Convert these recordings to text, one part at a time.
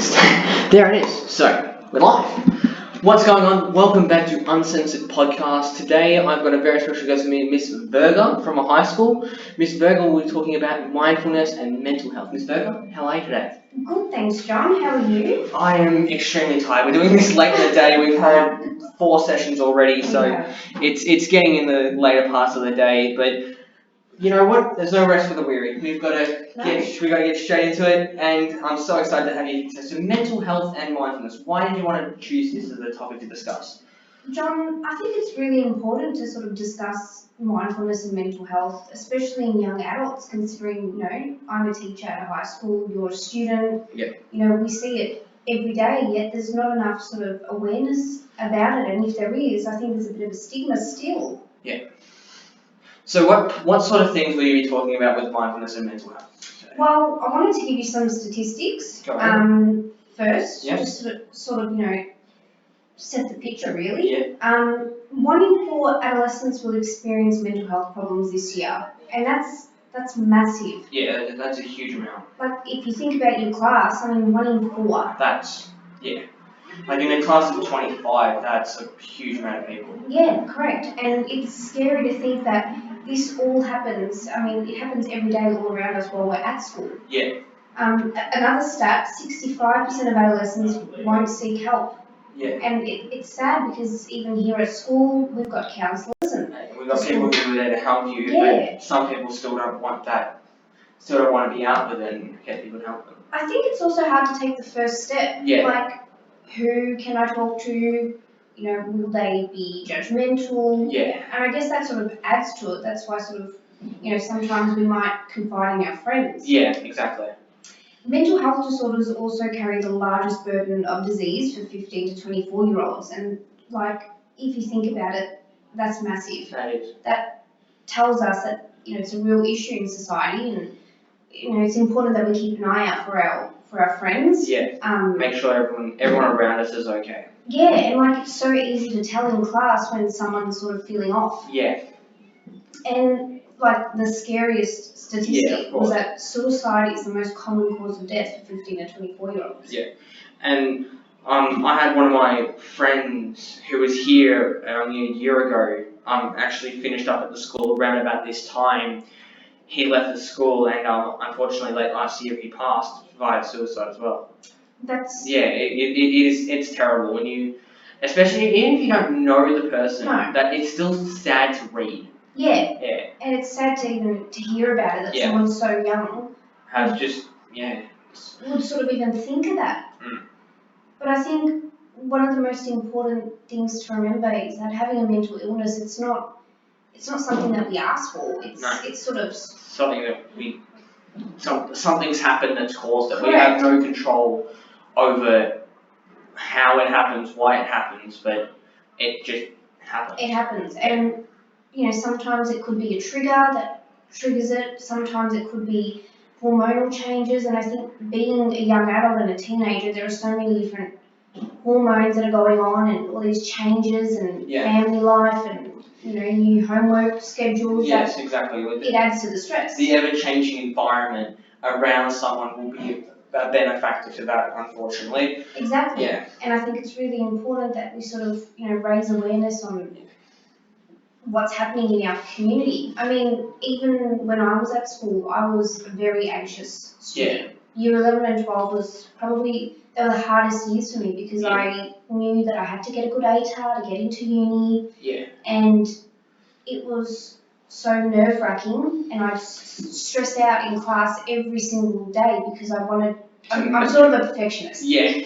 There it is. So, we're live. What's going on? Welcome back to Uncensored Podcast. Today I've got a very special guest with me, Miss Verga from a high school. Miss Verga will be talking about mindfulness and mental health. Miss Verga, how are you today? Good, thanks, John. How are you? I am extremely tired. We're doing this late in the day. We've had 4 sessions already, so it's getting in the later parts of the day. But you know what? There's no rest for the weary. We've got to get straight into it, and I'm so excited to have you. So mental health and mindfulness. Why did you want to choose this as a topic to discuss? John, I think it's really important to sort of discuss mindfulness and mental health, especially in young adults, considering, I'm a teacher at a high school, you're a student. Yeah. We see it every day, yet there's not enough sort of awareness about it, and if there is, I think there's a bit of a stigma still. Yeah. So what sort of things will you be talking about with mindfulness and mental health today? Well, I wanted to give you some statistics first, just sort of, set the picture really. Yeah. 1 in 4 adolescents will experience mental health problems this year, and that's massive. Yeah, that's a huge amount. Like if you think about your class, 1 in 4. Like in a class of 25, that's a huge amount of people. Yeah, correct. And it's scary to think that this all happens. It happens every day all around us while we're at school. Yeah. Another stat: 65% of adolescents won't seek help. Yeah. And it's sad because even here at school, we've got counsellors and we've got people who are there to help you, but some people still don't want that, still don't want to be out with it and get people to help them. I think it's also hard to take the first step. Yeah. Like, who can I talk to? Will they be judgmental? Yeah. And I guess that sort of adds to it. That's why sort of, sometimes we might confide in our friends. Yeah, exactly. Mental health disorders also carry the largest burden of disease for 15 to 24-year-olds. And, if you think about it, that's massive. That is. That tells us that, it's a real issue in society, and, it's important that we keep an eye out for our friends. Yeah. Make sure everyone around us is okay. Yeah, and, it's so easy to tell in class when someone's sort of feeling off. Yeah. And, the scariest statistic was that suicide is the most common cause of death for 15 to 24-year-olds. Yeah. And I had one of my friends who was here only a year ago, actually finished up at the school around about this time. He left the school and unfortunately late last year he passed via suicide as well. It's terrible when you, especially even if you don't know the person, that it's still sad to read. Yeah. And it's sad to hear about it, that someone so young has would sort of even think of that. But I think one of the most important things to remember is that having a mental illness, it's not something that we ask for. It's sort of something that something's happened that's caused it. We have no control over how it happens, why it happens, but it just happens. It happens, and sometimes it could be a trigger that triggers it. Sometimes it could be hormonal changes, and I think being a young adult and a teenager, there are so many different hormones that are going on, and all these changes, and family life, and new homework schedules. Yes, exactly. It adds to the stress. The ever-changing environment around someone will be a benefactor to that, unfortunately. Exactly. Yeah. And I think it's really important that we sort of, raise awareness on what's happening in our community. Even when I was at school, I was a very anxious student. Year 11 and 12 was probably, they were the hardest years for me because I knew that I had to get a good ATAR to get into uni. Yeah. And it was so nerve-wracking, and I stressed out in class every single day because I'm sort of a perfectionist. Yeah.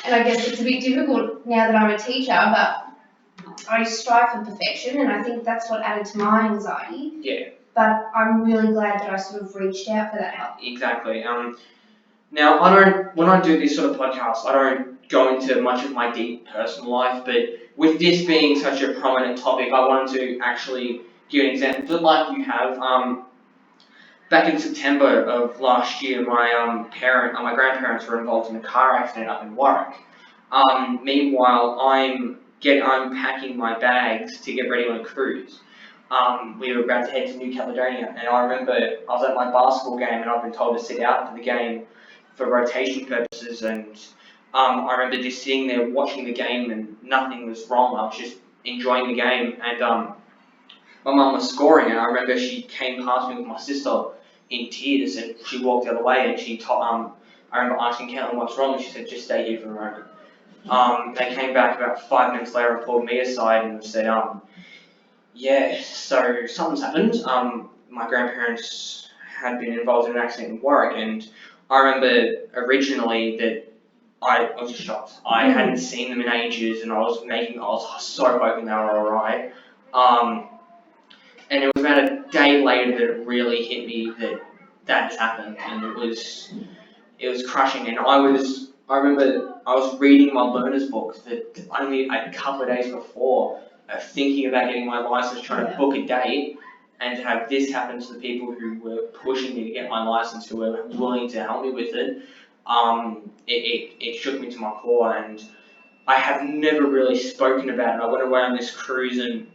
And I guess it's a bit difficult now that I'm a teacher, but I strive for perfection, and I think that's what added to my anxiety. Yeah. But I'm really glad that I sort of reached out for that help. Exactly. Now, when I do this sort of podcast, I don't go into much of my deep personal life, but with this being such a prominent topic, I wanted to actually give an example. Just like you have, back in September of last year, my grandparents were involved in a car accident up in Warwick. Meanwhile, I'm packing my bags to get ready on a cruise. We were about to head to New Caledonia, and I remember I was at my basketball game and I've been told to sit out for the game for rotation purposes, and I remember just sitting there watching the game and nothing was wrong. I was just enjoying the game, and my mum was scoring, and I remember she came past me with my sister in tears, and she walked the other way, and she I remember asking Caitlin what's wrong, and she said, just stay here for a moment. They came back about 5 minutes later and pulled me aside and said, yeah, so something's happened. My grandparents had been involved in an accident in Warwick, and I remember originally that I was just shocked. I hadn't seen them in ages, and I was so hoping they were alright. And it was about a day later that it really hit me that has happened, and it was crushing. And I remember I was reading my learner's book that only a couple of days before, thinking about getting my license, trying to book a date, and to have this happen to the people who were pushing me to get my license, who were willing to help me with it. It shook me to my core, and I have never really spoken about it. I went away on this cruise, and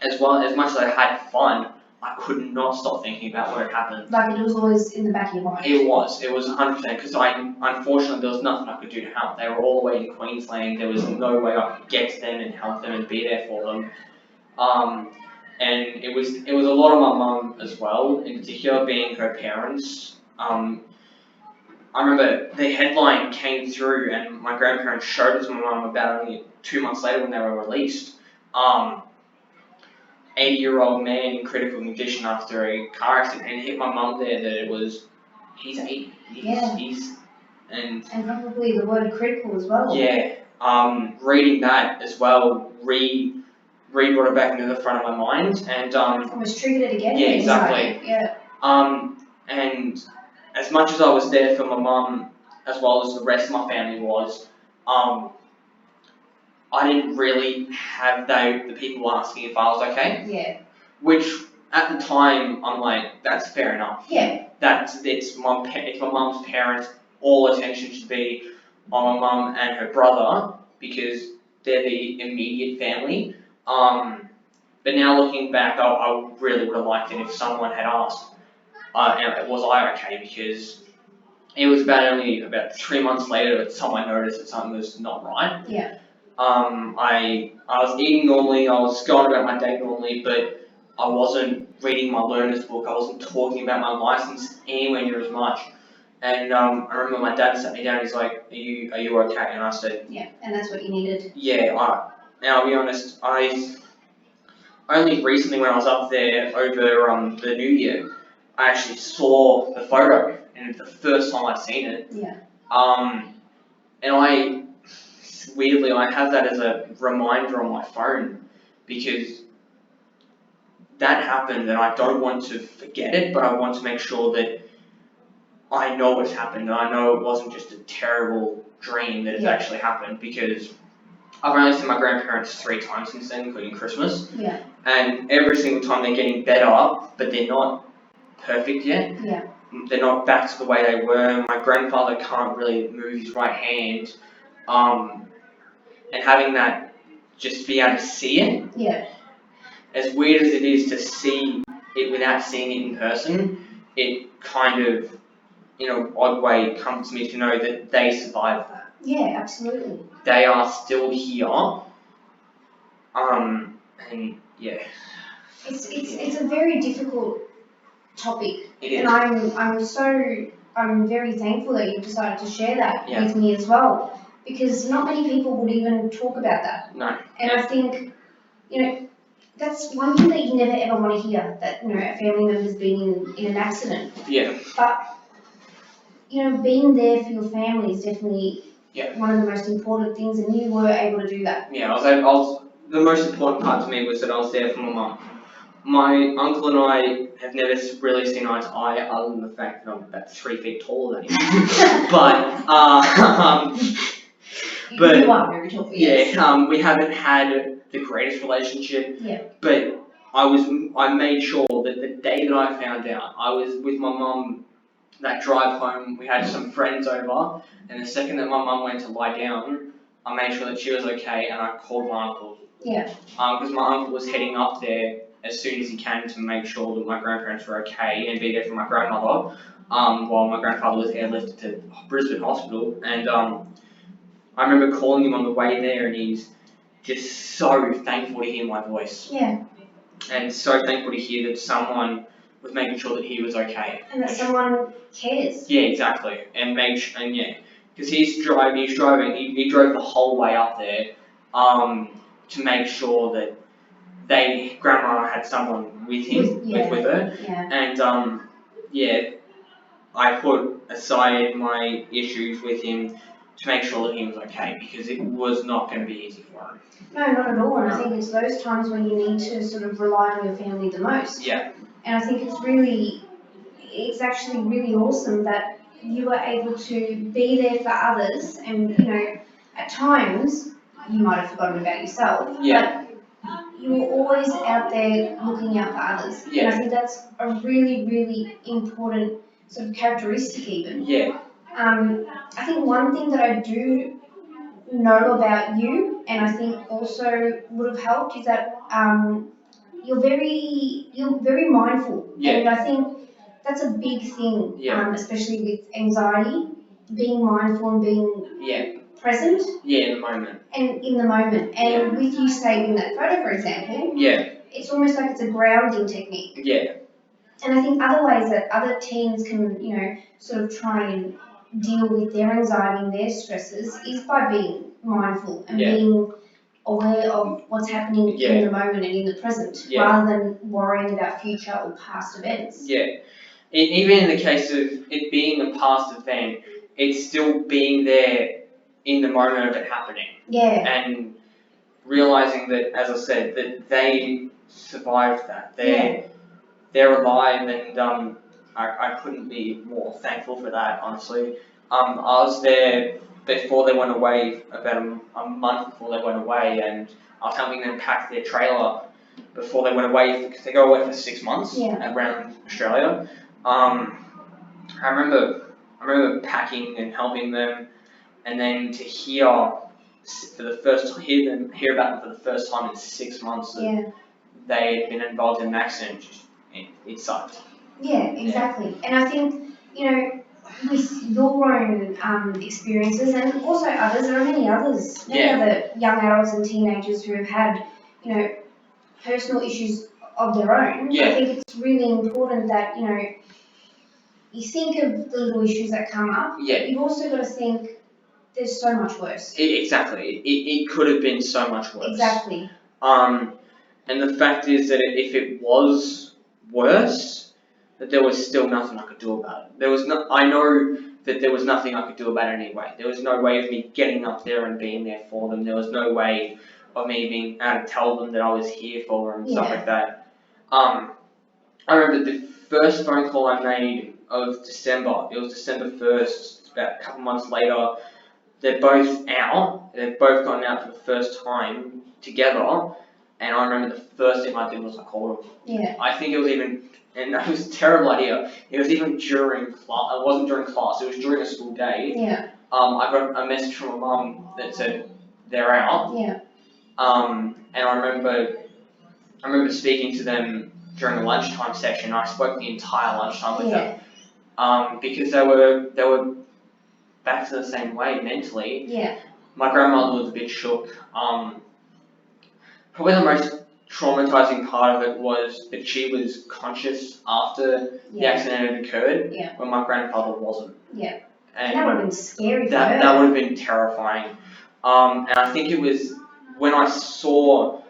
as much as I had fun, I could not stop thinking about what had happened. Like it was always in the back of your mind. It was 100%, because unfortunately there was nothing I could do to help. They were all the way in Queensland. There was no way I could get to them and help them and be there for them. And it was a lot of my mum as well, in particular, being her parents. I remember the headline came through, and my grandparents showed it to my mum about only 2 months later when they were released. 80-year-old man in critical condition after a car accident, and hit my mum there that it was, he's 80. And probably the word critical as well. Yeah. Reading that as well brought it back into the front of my mind, and almost triggered it again. Yeah, exactly. Yeah. And as much as I was there for my mum, as well as the rest of my family was, I didn't really have the people asking if I was okay. Yeah. Which at the time I'm like, that's fair enough. Yeah. It's my mum's parents. All attention should be on my mum and her brother, because they're the immediate family. But now looking back, I really would have liked it if someone had asked, was I okay? Because it was only about 3 months later that someone noticed that something was not right. Yeah. I was eating normally, I was going about my day normally, but I wasn't reading my learner's book, I wasn't talking about my license anywhere near as much. And I remember my dad sat me down, he's like, are you okay? And I said, yeah, and that's what you needed. Yeah, now I'll be honest, I only recently when I was up there over the New Year, I actually saw the photo, and it's the first time I'd seen it. Yeah. And weirdly, I have that as a reminder on my phone, because that happened and I don't want to forget it, but I want to make sure that I know what's happened, and I know it wasn't just a terrible dream, that it's actually happened, because I've only seen my grandparents 3 times since then, including Christmas. Yeah. And every single time they're getting better, but they're not perfect yet. Yeah. They're not back to the way they were. My grandfather can't really move his right hand. And having that, just be able to see it. Yeah. As weird as it is to see it without seeing it in person, it kind of, in an odd way, comes to me to know that they survived that. Yeah, absolutely. They are still here. And yeah. It's a very difficult topic. It is. And I'm very thankful that you decided to share that with me as well, because not many people would even talk about that. No. And I think, that's one thing that you never ever want to hear, that, a family member's been in an accident. Yeah. But, being there for your family is definitely one of the most important things, and you were able to do that. Yeah, the most important part to me was that I was there for my mum. My uncle and I have never really seen eye to eye, other than the fact that I'm about 3 feet taller than him. But you are very tall. Yes. We haven't had the greatest relationship. Yeah. But I made sure that the day that I found out, I was with my mum. That drive home, we had some friends over, and the second that my mum went to lie down, I made sure that she was okay, and I called my uncle. Yeah. Because my uncle was heading up there as soon as he can to make sure that my grandparents were okay and be there for my grandmother. while my grandfather was airlifted to Brisbane Hospital, and I remember calling him on the way there, and he's just so thankful to hear my voice. Yeah. And so thankful to hear that someone was making sure that he was okay. And that someone cares. Yeah, exactly. And because he drove the whole way up there, to make sure that grandma had someone with him, with her. Yeah. And I put aside my issues with him to make sure that he was okay, because it was not going to be easy for him. No, not at all. And I think it's those times when you need to sort of rely on your family the most. Yeah. And I think it's actually really awesome that you were able to be there for others, and at times you might have forgotten about yourself. Yeah. But you were always out there looking out for others. Yeah. And I think that's a really, really important sort of characteristic even. Yeah. I think one thing that I do know about you, and I think also would have helped, is that you're very mindful. Yeah. And I think that's a big thing, especially with anxiety, being mindful and being present. Yeah, in the moment. And in the moment. And with you saving that photo, for example, it's almost like it's a grounding technique. Yeah. And I think other ways that other teens can, sort of try and deal with their anxiety and their stresses is by being mindful and being aware of what's happening in the moment and in the present, rather than worrying about future or past events. Yeah. Even in the case of it being a past event, it's still being there in the moment of it happening. Yeah. And realizing that, as I said, that they survived that. They're alive, and I couldn't be more thankful for that, honestly. I was there before they went away, about a month before they went away, and I was helping them pack their trailer before they went away, because they go away for 6 months around Australia. I remember packing and helping them, and then to hear about them for the first time in 6 months that they had been involved in an accident. It sucked. Yeah, exactly. And I think, with your own experiences, and also others, there are many others, other young adults and teenagers who have had, personal issues of their own. I think it's really important that, you think of the little issues that come up, but you've also got to think there's so much worse. Exactly. It could have been so much worse. Exactly. And the fact is that if it was worse, that there was still nothing I could do about it. I know that there was nothing I could do about it anyway. There was no way of me getting up there and being there for them. There was no way of me being able to tell them that I was here for them and stuff like that. I remember the first phone call I made of December. It was December 1st, about a couple months later. They're both out. They've both gone out for the first time together. And I remember the first thing I did was I called them. Yeah. I think it was even, and that was a terrible idea, it was even during class. It wasn't during class, it was during a school day. Yeah. I got a message from my mum that said they're out. Yeah. And I remember speaking to them during the lunchtime section. I spoke the entire lunchtime with them. Because they were back to the same way mentally. Yeah. My grandmother was a bit shook. Probably the most traumatizing part of it was that she was conscious after the accident had occurred, when my grandfather wasn't. Yeah. And that would have been scary for her. That would have been terrifying. And I think it was when I saw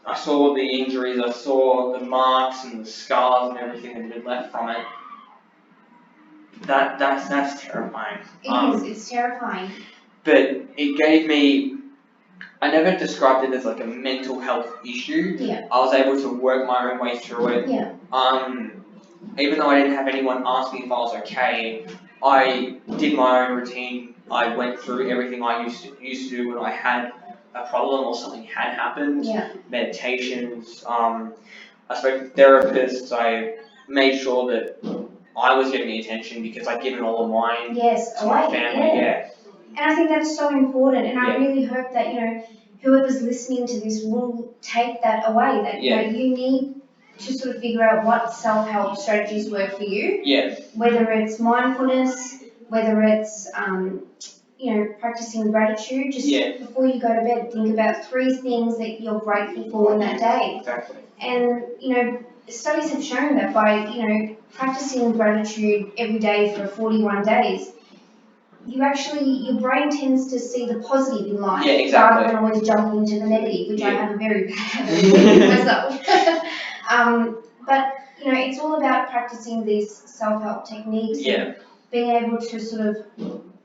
the injuries, I saw the marks and the scars and everything that had been left from it. That's terrifying. It is. It's terrifying. But it gave me. I never described it as like a mental health issue. Yeah. I was able to work my own way through it. Yeah. Even though I didn't have anyone ask me if I was okay, I did my own routine. I went through everything I used to do when I had a problem or something had happened. Yeah. Meditations. I spoke to therapists. I made sure that I was getting the attention because I'd given all of mine to my family. Yeah. And I think that's so important, and I really hope that, whoever's listening to this will take that away, that you need to sort of figure out what self-help strategies work for you. Yeah. Whether it's mindfulness, whether it's practicing gratitude. Just before you go to bed, think about 3 things that you're grateful for in that day. Exactly. And studies have shown that by practicing gratitude every day for 41 days, your brain tends to see the positive in life rather than always jumping into the negative, which I have a very bad habit of doing myself. But it's all about practicing these self-help techniques and being able to sort of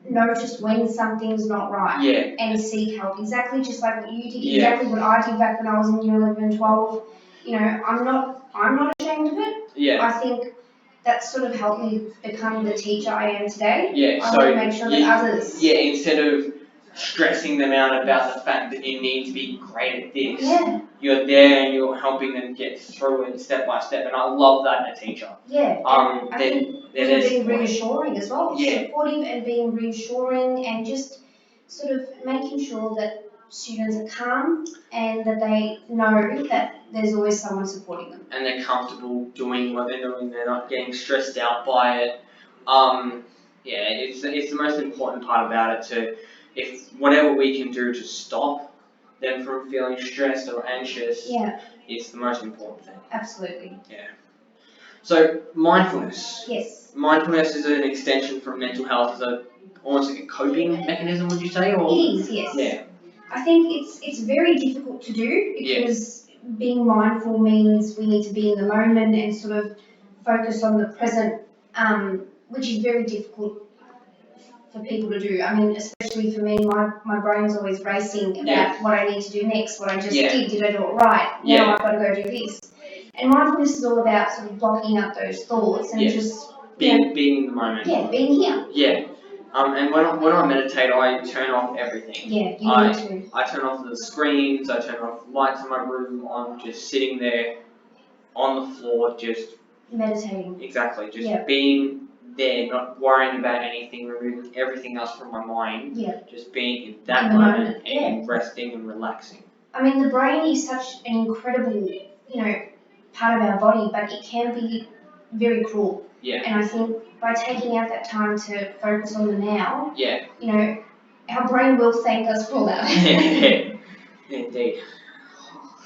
notice when something's not right and seek help. Exactly just like what you did, exactly what I did back when I was in year 11 and 12. I'm not ashamed of it. I think that sort of helped me become the teacher I am today. I want to make sure that others... instead of stressing them out about the fact that you need to be great at this, you're there and you're helping them get through it step by step, and I love that in a teacher. I think being reassuring as well. Supportive and being reassuring and just sort of making sure that students are calm and that they know that there's always someone supporting them. And they're comfortable doing what they're doing, they're not getting stressed out by it. It's the most important part about it if whatever we can do to stop them from feeling stressed or anxious, it's the most important thing. Absolutely. Yeah. So mindfulness. Yes. Mindfulness is an extension from mental health, almost like a coping mechanism, would you say? Or? It is, yes. Yeah. I think it's very difficult to do because being mindful means we need to be in the moment and sort of focus on the present, which is very difficult for people to do. I mean, especially for me, my brain's always racing about what I need to do next, what I just did I do it right? Now I've got to go do this. And mindfulness is all about sort of blocking up those thoughts and just being in the moment. Yeah, being here. Yeah. And when I meditate, I turn off everything. Yeah, you need to. I turn off the screens, I turn off lights in my room, I'm just sitting there on the floor, just meditating. Exactly, just being there, not worrying about anything, removing everything else from my mind. Just being in that moment and resting and relaxing. I mean, the brain is such an incredible, part of our body, but it can be very cruel. And I think by taking out that time to focus on the now, our brain will thank us for that. Indeed.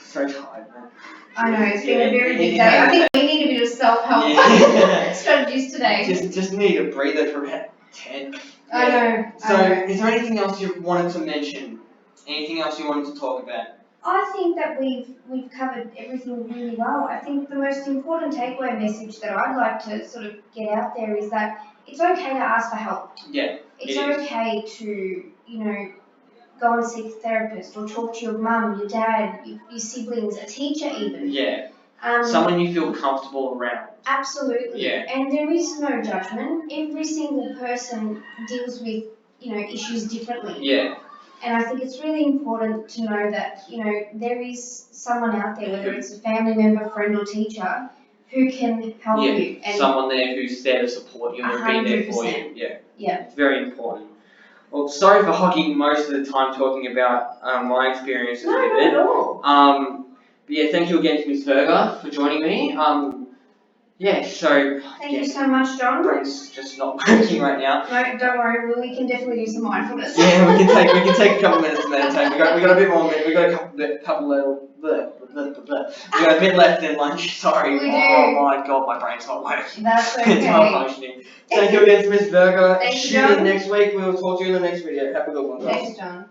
So tired, man. I know, it's been a very big day. I think we need a bit of self-help strategies today. Just need a breather for about 10. I know. So, is there anything else you wanted to mention? Anything else you wanted to talk about? I think that we've covered everything really well. I think the most important takeaway message that I'd like to sort of get out there is that it's okay to ask for help. Yeah. It's okay to, go and seek a therapist or talk to your mum, your dad, your siblings, a teacher even. Yeah. Someone you feel comfortable around. Absolutely. Yeah. And there is no judgment. Every single person deals with, issues differently. Yeah. And I think it's really important to know that, there is someone out there, whether it's a family member, friend or teacher, who can help you. And someone there who's there to support you and be there for you. Yeah. It's very important. Well, sorry for hogging most of the time talking about my experiences with it. No, not at all. But thank you again to Ms. Verga for joining me. Thank you so much, John. Brain's just not working right now. No, don't worry. We can definitely do some mindfulness. Yeah, we can take a couple minutes to meditate. We got a bit more. We got a couple little. We got a bit left in lunch. Sorry. We do. Oh my god, my brain's not working. That's okay. It's not functioning. Thank you again to Ms. Verga. Thank you, John. Next week. We will talk to you in the next video. Have a good one, guys. Thanks, John.